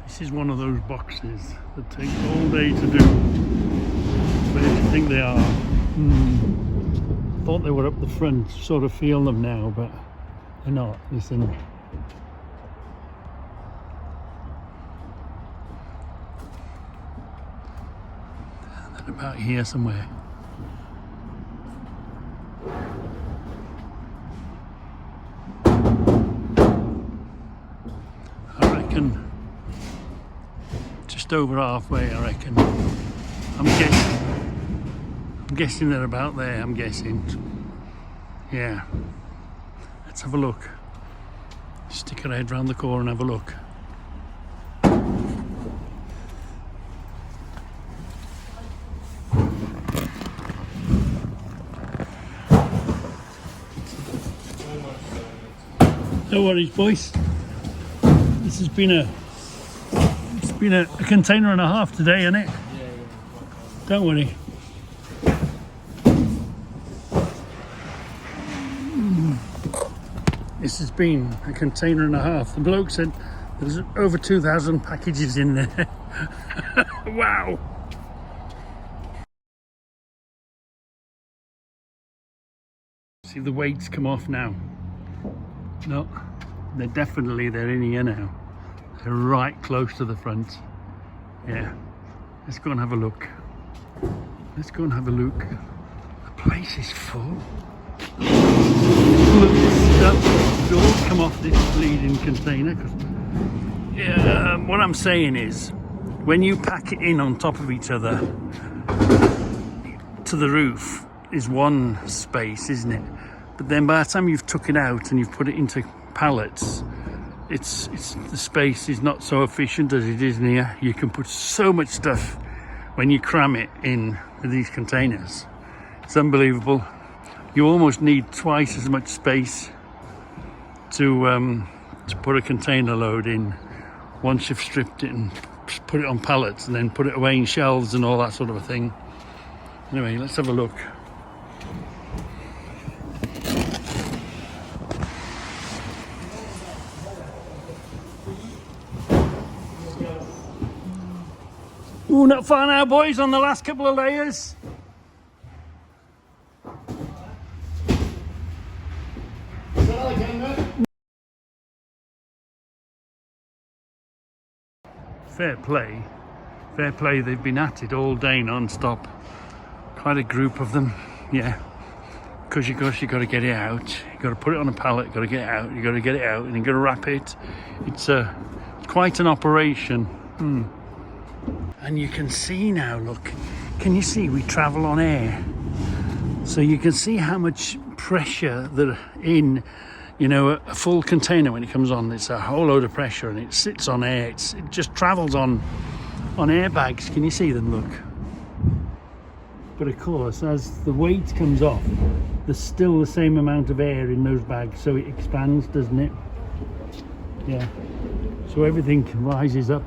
This is one of those boxes that take all day to do. Where do you think they are? Thought they were up the front, sort of feel them now, but they're not. Listen. They're about here somewhere. I reckon just over halfway, I reckon. I'm guessing they're about there, I'm guessing. Yeah. Let's have a look. Stick our head round the corner and have a look. No worries, boys. This has been a container and a half today, isn't it? Don't worry. This has been a container and a half. The bloke said there's over 2,000 packages in there. Wow. See the weights come off now. No, they're in here now. They're right close to the front. Yeah. Let's go and have a look. Let's go and have a look. The place is full. Look, it'll all come off this bleeding container. What I'm saying is, when you pack it in on top of each other, to the roof is one space, isn't it? But then by the time you've took it out and you've put it into pallets, it's the space is not so efficient as it is in here. You can put so much stuff when you cram it in with these containers. It's unbelievable. You almost need twice as much space to put a container load in once you've stripped it and put it on pallets and then put it away in shelves and all that sort of a thing. Anyway, let's have a look. Ooh, not far now, boys, on the last couple of layers. Fair play, they've been at it all day non-stop. Quite a group of them, yeah. Because you got to get it out, you got to put it on a pallet, you got to get it out, you got to get it out, and you got to wrap it. It's quite an operation. And you can see now, look, can you see we travel on air? So you can see how much pressure they're in. You know, a full container when it comes on, it's a whole load of pressure and it sits on air. It just travels on airbags. Can you see them? Look. But of course, as the weight comes off, there's still the same amount of air in those bags, so it expands, doesn't it? Yeah. So everything rises up.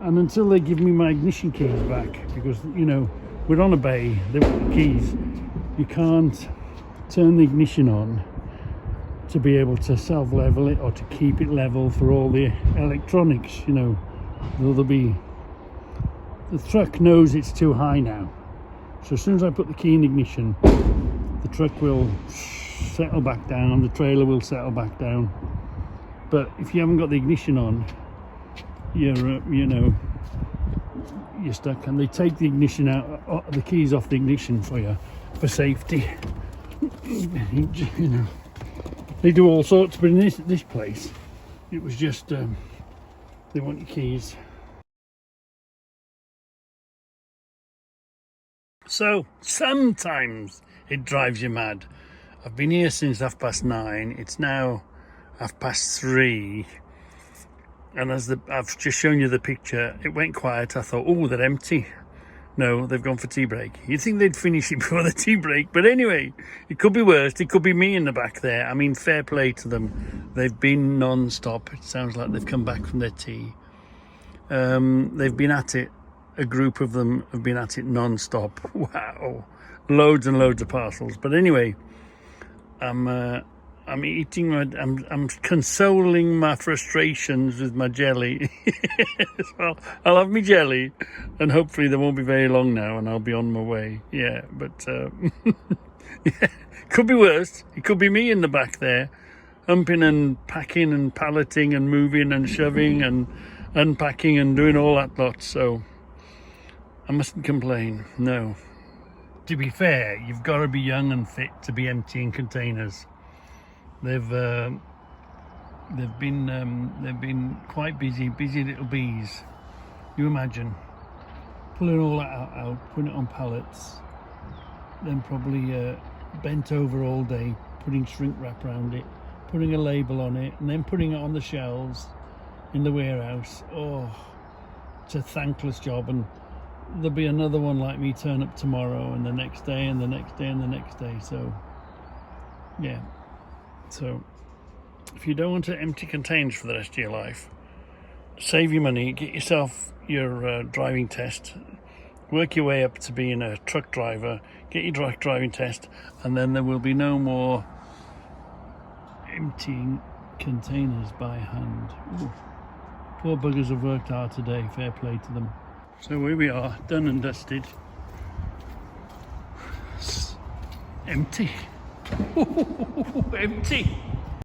And until they give me my ignition keys back, because, you know, we're on a bay, they've got the keys, you can't turn the ignition on to be able to self-level it or to keep it level for all the electronics, you know. The truck knows it's too high now, so as soon as I put the key in ignition, the truck will settle back down, the trailer will settle back down. But if you haven't got the ignition on, you're stuck. And they take the ignition out, the keys off the ignition for you, for safety. You know, they do all sorts, but in this place, it was just they want your keys. So sometimes it drives you mad. I've been here since 9:30. It's now 3:30, and I've just shown you the picture, it went quiet. I thought, oh, they're empty. No, they've gone for tea break. You'd think they'd finish it before the tea break, but anyway, it could be worse. It could be me in the back there. I mean, fair play to them. They've been non-stop. It sounds like they've come back from their tea. They've been at it. A group of them have been at it non-stop. Wow, loads and loads of parcels. But anyway, I'm eating I'm consoling my frustrations with my jelly. So I'll have my jelly, and hopefully they won't be very long now, and I'll be on my way. Yeah, but yeah, could be worse. It could be me in the back there, humping and packing and palleting and moving and shoving and unpacking and doing all that lot. So I mustn't complain. No. To be fair, you've got to be young and fit to be emptying containers. They've been quite busy little bees. You imagine pulling all that out, putting it on pallets, then probably bent over all day, putting shrink wrap around it, putting a label on it, and then putting it on the shelves in the warehouse. Oh, it's a thankless job, and there'll be another one like me turn up tomorrow, and the next day, and the next day, and the next day. So yeah, so if you don't want to empty containers for the rest of your life, save your money, get yourself your driving test, work your way up to being a truck driver, get your driving test, and then there will be no more emptying containers by hand. Ooh. Poor buggers have worked hard today, fair play to them. So here we are, done and dusted. It's empty. Empty.